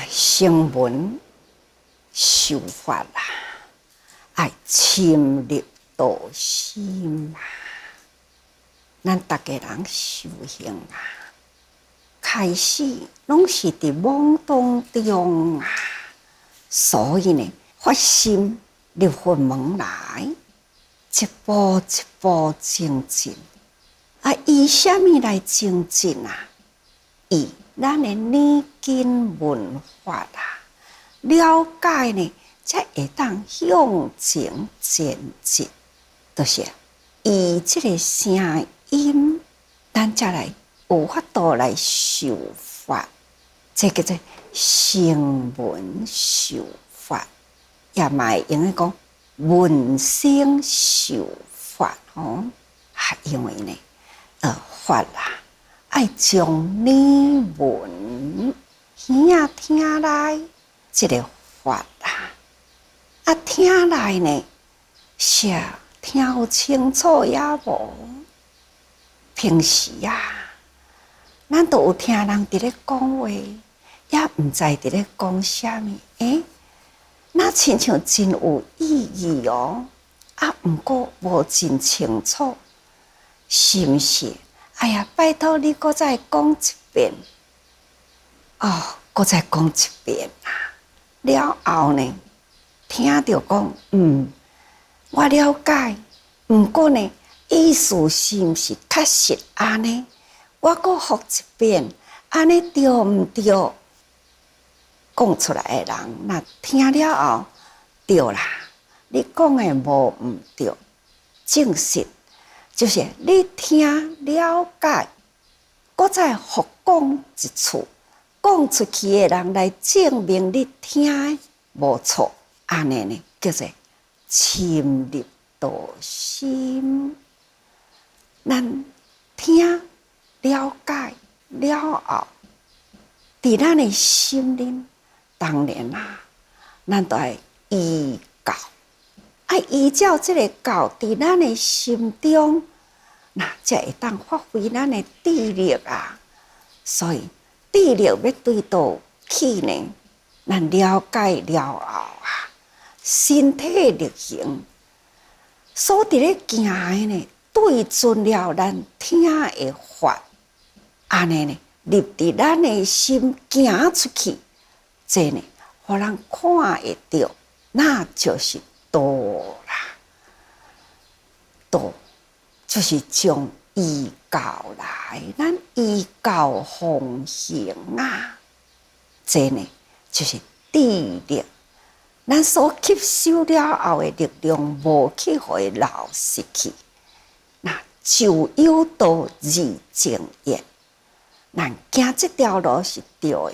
声闻受法啦，爱深入道心啊！咱大家人修行啊，开始拢是伫懵当中啊，所以呢，发心入佛门来，一步一步精进。以什么来精进啊？以咱的念经闻法啊，了解呢，才会当向前前进。就是以这个声音，咱才来有法度来受法，这叫做声闻受法，也嘛会用来讲闻声受法哦。因为呢，法啦，爱将你闻耳听来，这个法啦，听来呢，是听有清楚也无。平时啊，咱都有听人伫咧讲话，也毋知伫咧讲啥物。那亲像真有意义哦，毋过无真清楚，是毋是？哎呀，拜托你，搁再讲一遍。搁再讲一遍啊！了后呢，听着讲，我了解。毋过呢，意思是毋是确实安尼？我搁复一遍，安尼对毋对？讲出来的人，那听了后对啦。你讲的无毋对，证实就是你听了解，搁再复讲一次，讲出去的人来证明你听的无错，安尼呢叫做深入道心。咱听了解了后，伫咱的心灵，当然啦，咱都要依教，依照这个教伫咱的心中，那才会当发挥咱的智力啊。所以智力要对倒去呢，咱了解了后啊，身体力行，所伫咧行的呢，对准了咱听的法，安尼呢，入伫咱的心，行出去，这呢，互人看会到，那就是道啦。道就是将依教来，咱依教奉行啊。这呢，就是智力。咱所吸收了后的力量，无去互伊流失去。那就有道而正言，咱行这条路是对的。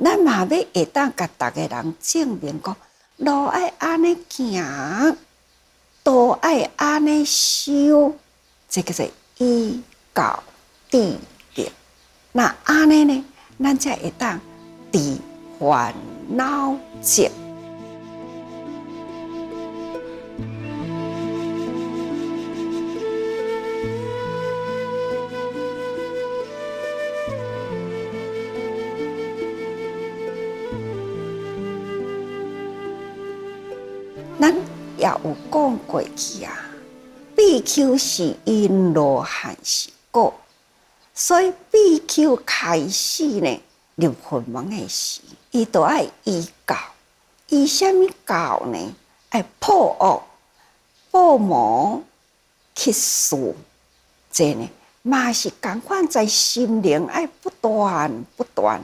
咱嘛要会当甲逐个人证明讲，路爱安尼行，道爱安尼修，这叫做依教智力。那安尼呢，咱才会当治烦恼结。咱也有讲过去啊，比丘是因，罗汉是果，所以比丘开始呢入佛门的时，伊就爱依教，依什么教呢？爱破恶、破魔、去除，这呢嘛是同款在心灵爱不断不断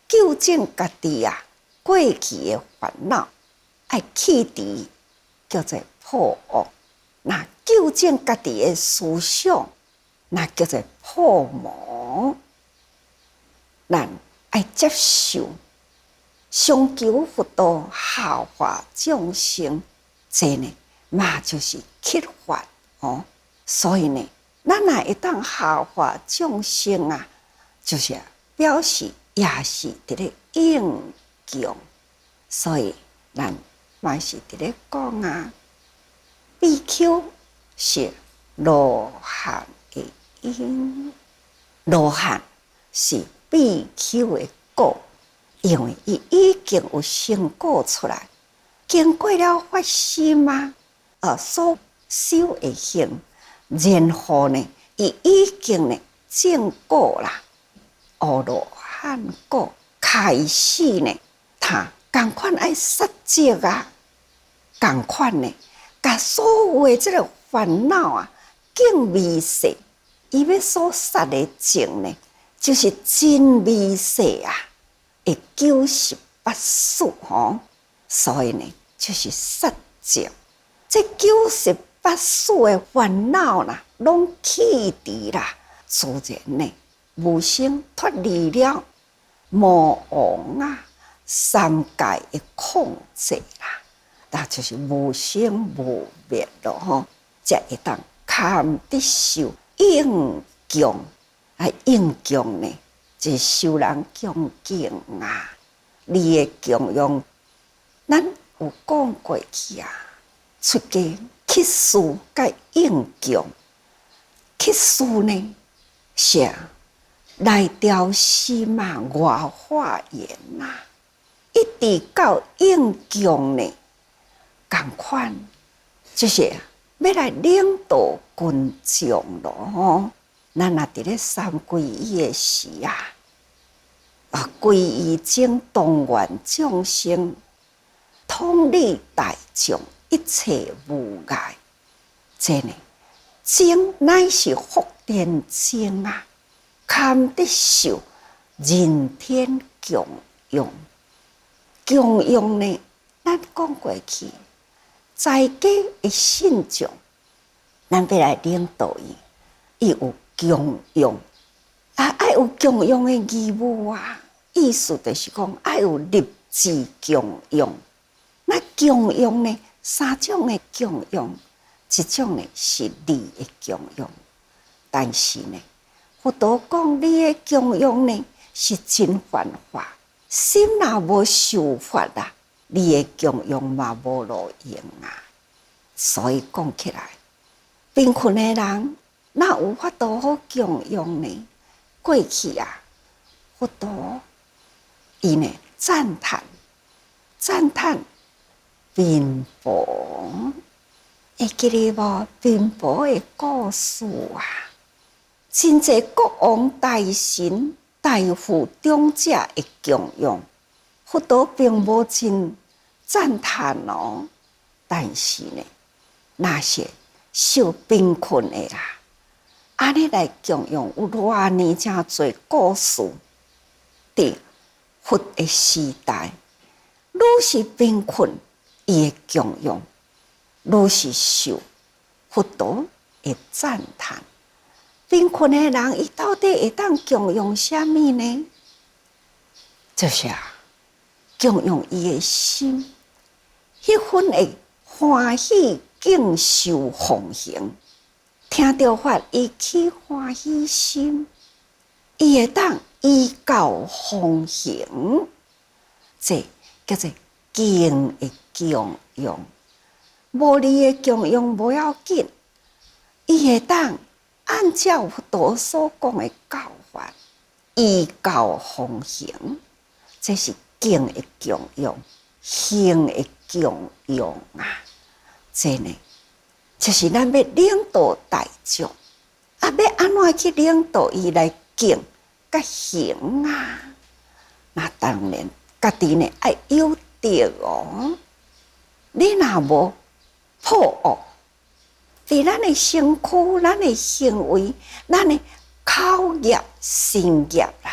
纠正家己啊过去的烦恼。爱去除，叫做破恶；那纠正家己的思想，那叫做破魔。咱爱接受，上求佛道，下化众生，这呢嘛就是启发哦。所以呢，咱若会当下化众生啊，就是表示也是伫咧应用。所以咱嘛是伫咧讲啊，比丘是罗汉的因，罗汉是比丘的果，因为伊已经有成果出来，经过了发心啊，所修的行，然后呢，伊已经呢证果啦，阿罗汉果开始呢，他同款爱杀劫啊，同款呢，甲所有的这个烦恼啊，更微细，伊要所杀的情呢，就是真微细啊，会98数吼，所以呢，就是杀劫。这98数的烦恼啦，拢去除啦，自然呢，无生脱离了魔王啊三界的控制啦，那就是无生无灭咯吼，才会当堪得受应供啊，应供呢，就是受人恭敬啊，你的供养，咱有讲过去啊。出家乞师甲应供，乞师呢是内调心啊，外化缘呐，一直到应供呢，同款就是要来领导群众咯吼。咱若伫咧三皈依的时皈依整当愿众生，统理大众。一切无碍，这呢，情乃是福田情啊，堪得受人天供养。供养呢，咱讲过去，在家的信众，咱要来领导伊，伊有供养爱有供养的义务啊，意思就是讲爱有立志供养。那供养呢？三种的供养，一种呢是利的供养，但是呢，佛陀讲你的供养呢是真犯法，心若无受法啦，你的供养嘛无路用啊。所以讲起来，贫困的人哪有法度好供养呢？过去啊，佛陀伊呢赞叹。贫乏，会记得无？贫乏的故事啊，真侪国王大臣、大富长者的供养，佛陀并无真赞叹哦。但是呢，那些受贫困的啦，安尼来供养，有偌尼真侪故事。伫佛的时代，愈是贫困。伊的供养，愈是受佛陀的赞叹。贫困的人，伊到底会当供养什么呢？就是供养伊的心，迄份的欢喜敬受奉行，听到法伊起欢喜心，伊会当依教奉行，这叫做敬的供养。无利的供养无要紧，伊会当按照佛陀所讲的教法，依教奉行，这是敬的供养，行的供养啊！这呢，就是咱要领导大众，要安怎去领导伊来敬甲行啊？那当然，家己呢爱有德哦。你若无破恶，伫咱的身躯、咱的行为、咱的口业、身业啦，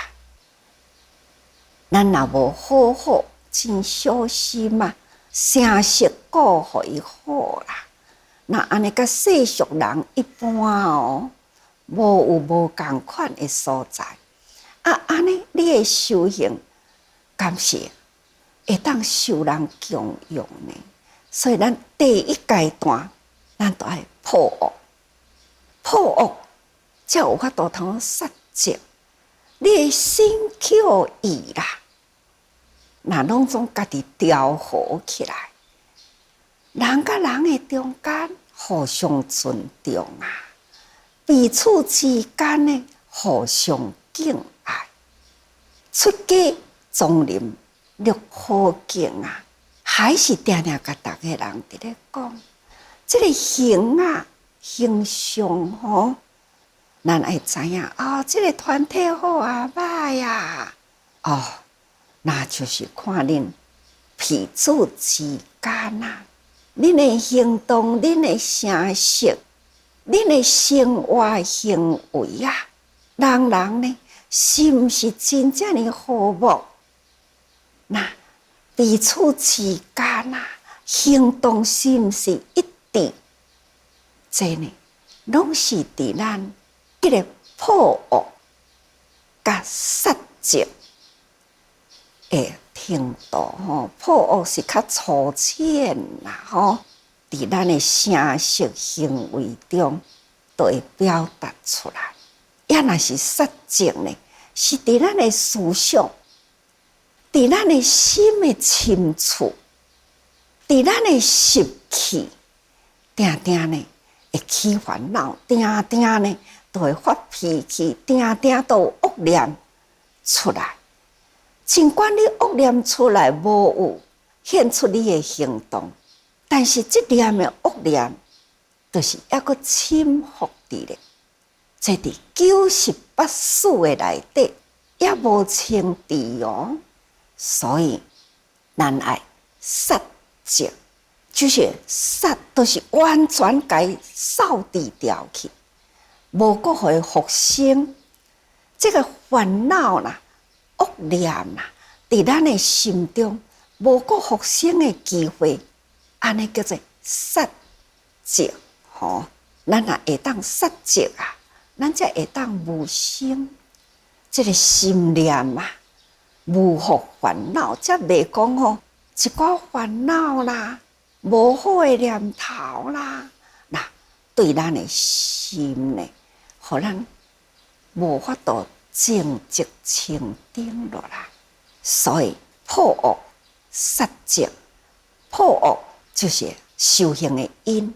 咱若无好好真小心啊，诚实过互伊好啦。那安尼甲世俗人一般哦，无有无共款的所在。安尼你的修行，敢是会当受人供养呢？所以咱第一阶段，咱都爱破恶，破恶才有法度通杀劫。你的心口意啦，那拢总家己调和起来，人甲人的中间互相尊重啊，彼此之间呢互相敬爱。出家丛林绿好景啊，还是定定甲大家人伫咧讲，这个形象吼，咱爱知影哦，这个团体好啊，歹啊，哦，那就是看恁彼此之间啊，恁的行动、恁的声色、恁的生活行为啊，人呢是毋是真正的和睦？那彼此之间啊，行动是毋是一致？这呢，拢是伫咱一个破恶甲杀净的程度吼。破恶是较粗浅啦吼，伫咱的声色行为中都会表达出来。也若是杀净呢，是伫咱的思想，伫咱的心的深处，伫咱的习气，定定呢会起烦恼，定定呢都会发脾气，定定都有恶念出来。尽管你恶念出来无有显出你的行动，但是这念的恶念，就是还阁侵伏伫咧。这伫98术的内底也无清除哦，所以咱爱杀净，就是杀，都是完全该扫除掉去，无阁会复生。这个烦恼啦、恶念啦，伫咱的心中无阁复生的机会，安尼叫做杀净吼。咱若会当杀净啊，咱才会当无生这个心念啊，无复烦恼，才袂讲吼一寡烦恼啦、无好的念头啦，那对咱的心呢，互咱无法度静寂清定落来。所以破恶杀净，破恶就是修行的因。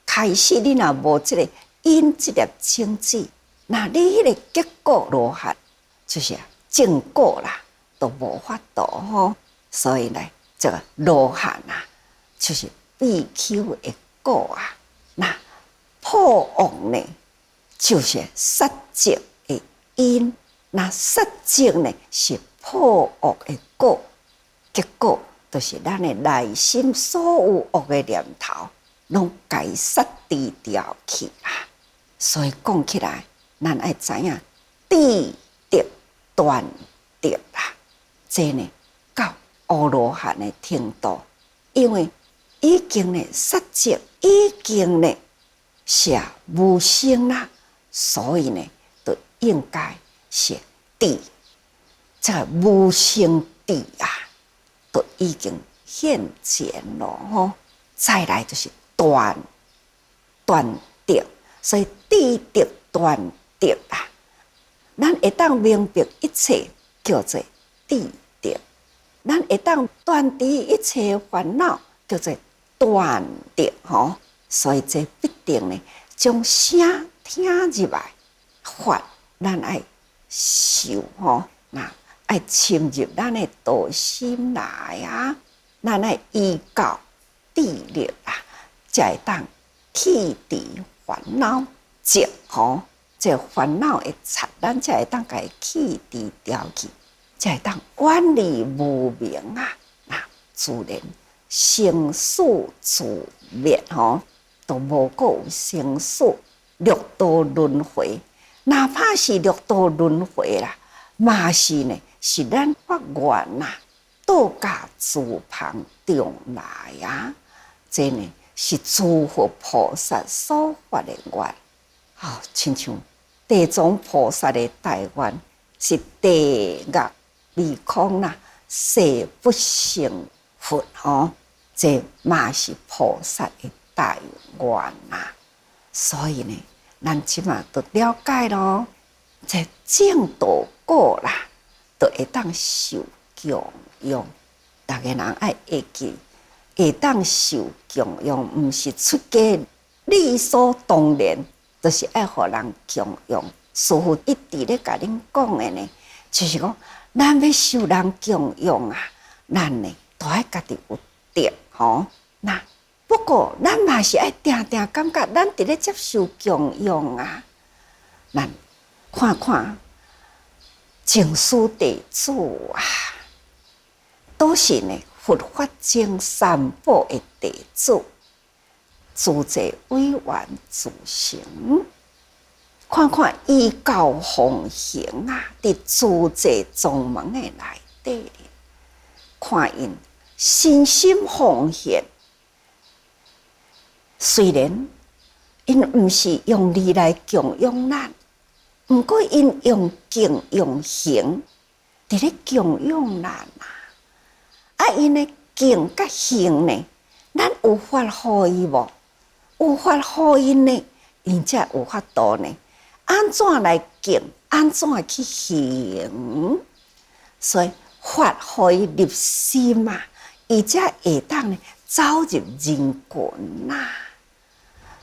开始你若无这个因这粒种子，那你迄个结果落下，就是正果啦，都无法度吼。所以呢，这个落下啊，就是必求的果啊。那破恶呢，就是杀净的因；那杀净呢，是破恶的果。结果就是咱的内心所有恶的念头，拢该杀除掉去啦。所以讲起来，咱爱知影智德断德啦。这呢，到阿罗汉的程度，因为已经呢杀净，已经呢是无生啦，所以呢，就应该是智。这个无生智啊，都已经现前了吼。再来就是断德，所以智德断德啊，咱会当明白一切叫做智德，咱会当断除一切烦恼叫做断德吼。所以这必定呢，将声听入来，法咱爱受吼，那爱深入咱的道心来啊，咱爱依教智力啊，才会当去除烦恼净吼。这烦恼的贼，咱才会当甲伊去除掉去，才会当远离无明啊。那自然生死自灭吼，都无够有生死六道轮回。哪怕是六道轮回啦，嘛是呢，是咱发愿呐，道家自旁中来啊。这呢是诸佛菩萨所发的愿。亲像地藏菩萨的大愿是地狱未空啦，誓不成佛吼。这嘛是菩萨的大愿呐。所以呢，咱即马都了解咯，这正道果啦，都会当受供养。大家人爱会记，会当受供养，毋是出家理所当然，就是爱互人供养。师父一直咧甲恁讲的呢，就是讲，咱要受人供养啊，咱呢都爱家己有德吼。那不过咱嘛是爱定定感觉，咱伫咧接受供养啊，咱看看净土地主啊，都是呢佛法僧三宝的地主，自在委员自成。看看依教奉行啊，伫自在宗门的内底，看因身心奉献。虽然因毋是用力来供养咱，毋过因用敬用行伫咧供养咱啊！因的敬甲行呢，咱有法互伊无？有法互因呢，因才有法度呢。安怎来敬？安怎去行？所以法互伊入心啊，伊才会当呢走入人群呐。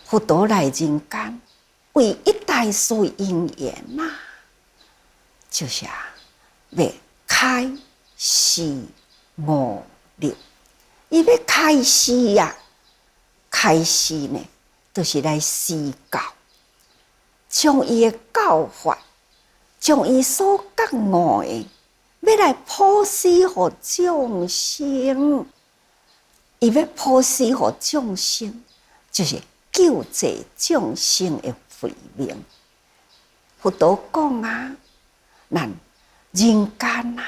佛陀来人间，为一代所因缘呐，就是要开示悟入。伊要开示呀，开示呢，就是来施教。将伊的教法，将伊所觉悟的，要来普施互众生。伊要普施互众生，就是救济众生的慧命。佛陀讲啊，咱人间啊，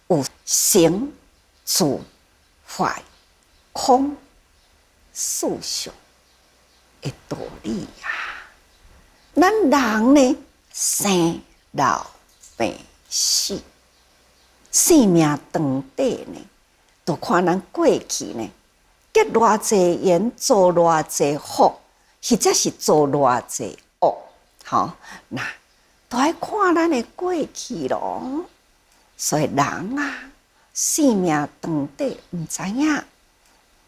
有成住坏空四相的道理啊。咱人呢，生老病死，生命长短呢，都看咱过去呢，结偌济缘，做偌济福，或者是做偌济恶，吼，那都爱看咱的过去咯。所以人啊，生命长短毋知影，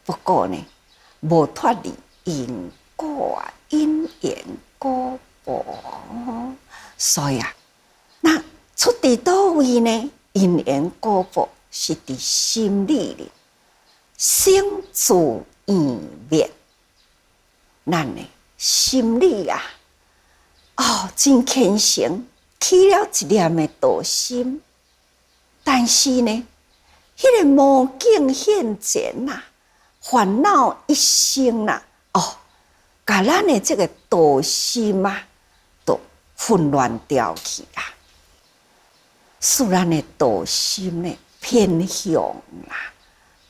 不过呢，无脱离因果啊，因缘果。所以啊，那出伫倒位呢？因缘果报是伫心里里，生住异灭。咱呢心里啊，真虔诚，起了一念的道心，但是呢，迄个魔境现前呐，烦恼一生呐，甲咱的这个道心啊，都混乱掉去啊，使咱的道心呢偏向啦，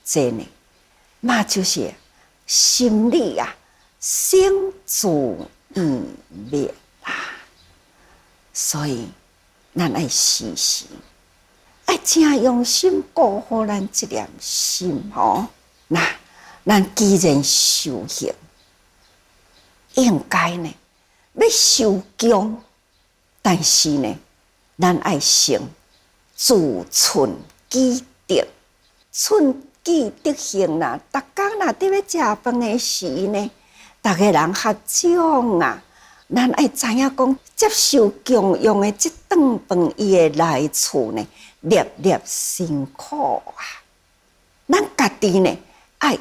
这呢，嘛就是心里啊生住异灭啦。所以咱爱时时爱真用心顾好咱这粒心吼。那咱既然修行，应该呢要受供，但是呢，咱爱先自存己德，存己德行啦。逐工若伫要食饭的时呢，逐个人合掌啊，咱爱知影讲接受供养的这顿饭，伊的来处呢，粒粒辛苦啊。咱家己呢，爱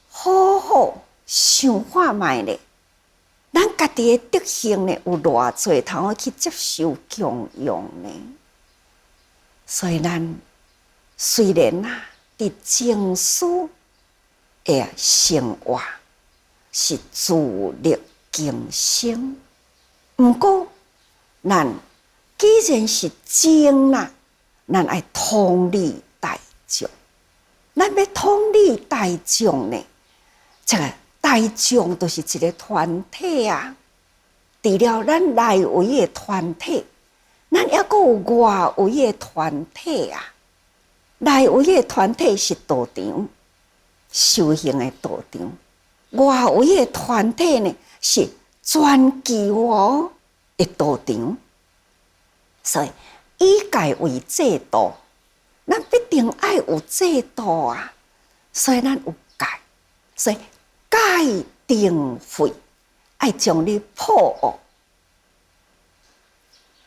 好好想看卖咧。咱家己的德行呢，有偌济通去接受供养呢？所以咱虽然伫情绪的生活是自力更生，毋过咱既然是情啦，咱爱同理大众。咱要同理大众呢，这个大众就是一个团体啊。除了咱内围的团体，咱还阁有外围的团体啊。内围的团体是道场，修行的道场；外围的团体呢，是传求的道场。所以以戒为制度，咱必定爱有制度啊。所以咱有戒，所以戒定慧，爱将你破恶，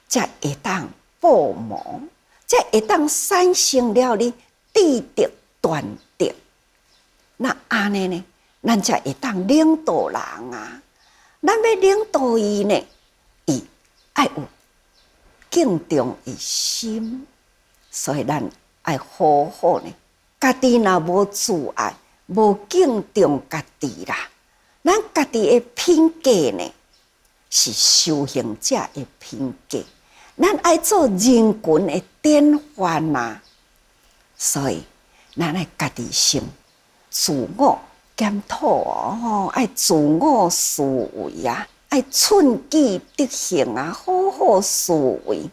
才会当保报谋，才会当产生了你智德断德。那安尼呢，咱才会当领导人啊。咱要领导伊呢，伊爱有敬重伊心，所以咱爱好好呢。家己若无自爱，无敬重家己啦，咱家己的品格呢，是修行者的品格。咱爱做人群的典范呐，所以咱爱家己先自我检讨哦，爱自我思维啊，爱寸己德行啊，好好思维，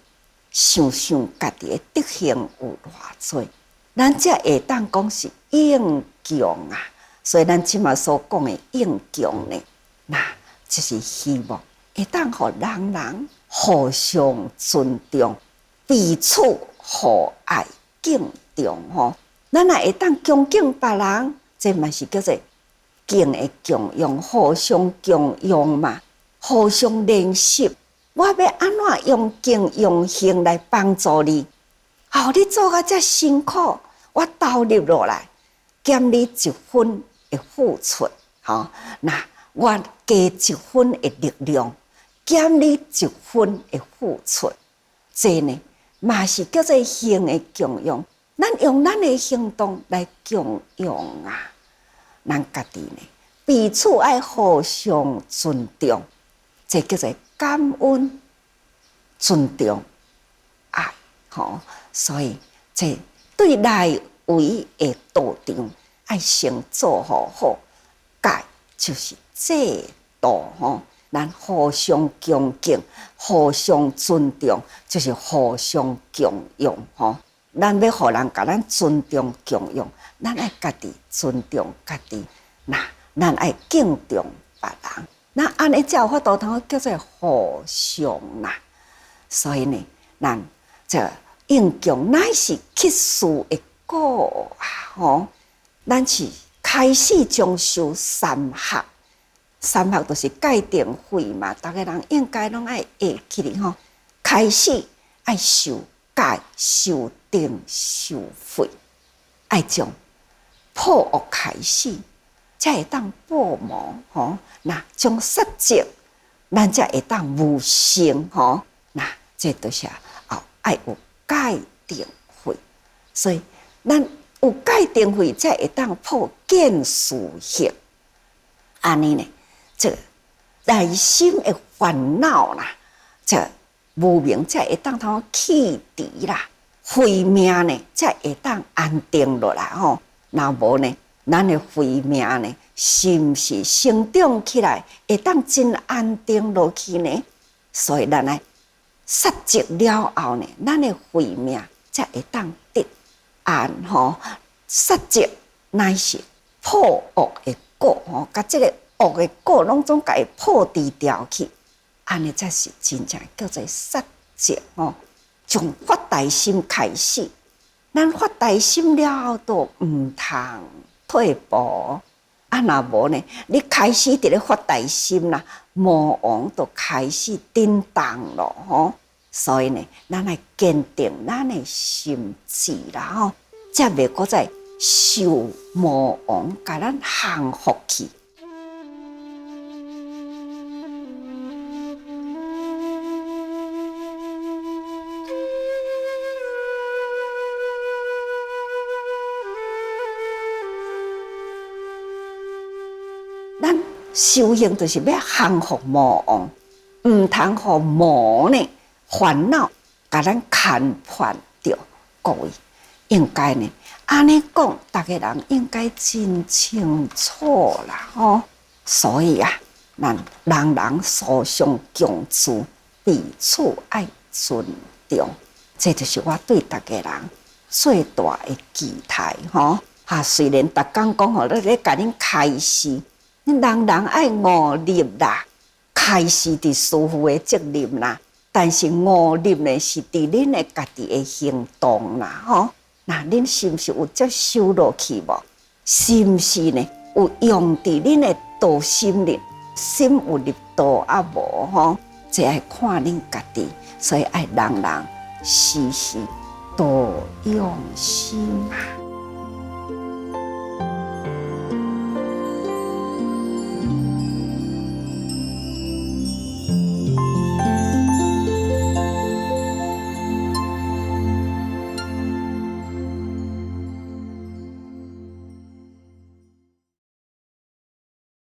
想想家己的德行有偌济，咱才会当讲是应强啊。所以咱即马所讲的应强呢，那就是希望会当互人互相尊重，彼此互爱敬重吼。咱也会当恭敬别人，这嘛是叫做敬的供养，互相供养嘛，互相练习。我要安怎用敬用行来帮助你？你做啊遮辛苦，我投入落来，减你一分的付出，那我加一分的力量，减你一分的付出，这呢嘛是叫做行的供养。咱用咱的行动来供养啊，咱家己呢彼此爱互相尊重，这叫做感恩、尊重、爱。所以这对内围的道场爱先做好，戒就是制度咱互相恭敬、互相尊重，就是互相供养咱要互人甲咱尊重供养，咱爱家己尊重家己，那咱爱敬重别人，那安尼才有法度通叫做互相啦。所以呢，咱这应供乃是乞士的果啊！咱是开始将修三学，三学就是戒定慧嘛，大家人应该拢爱会起哩开始爱修戒、修定、修慧，爱从破恶开始，才会当报魔那从杀戒，咱才会当无生那这都是爱有戒定慧，所以咱有戒定慧，才会当破见思行。安尼呢，这内心的烦恼啦，这无明才会当通去除啦，慧命呢才会当安定落来若无呢，咱的慧命呢，是毋是成长起来会当真安定落去呢？所以咱来杀戒了后呢，咱的慧命才会当得安杀戒乃是破恶的果甲这个恶的果拢总甲伊破除掉去。安尼才是真正叫做杀戒从发大心开始，咱发大心了后都毋通退步。若无呢，你开始伫咧发大心啦，魔王就开始震动咯所以呢，咱来坚定咱的心志啦才袂搁再受魔王甲咱降服去。咱修行就是要降服魔王，毋通互魔呢烦恼，甲咱牵绊着各位。应该呢，安尼讲，大家人应该真清楚啦所以咱人互相共处，彼此爱尊重，这就是我对大家人最大的期待虽然逐工讲咧甲恁开示。人爱悟入啦，开始伫师父的责任啦，但是悟入呢是伫恁的家己的行动啦那恁是毋是有接受落去无？是毋是呢有用伫恁的道心里，心有入道无这爱看恁家己，所以爱人时时多用心啊。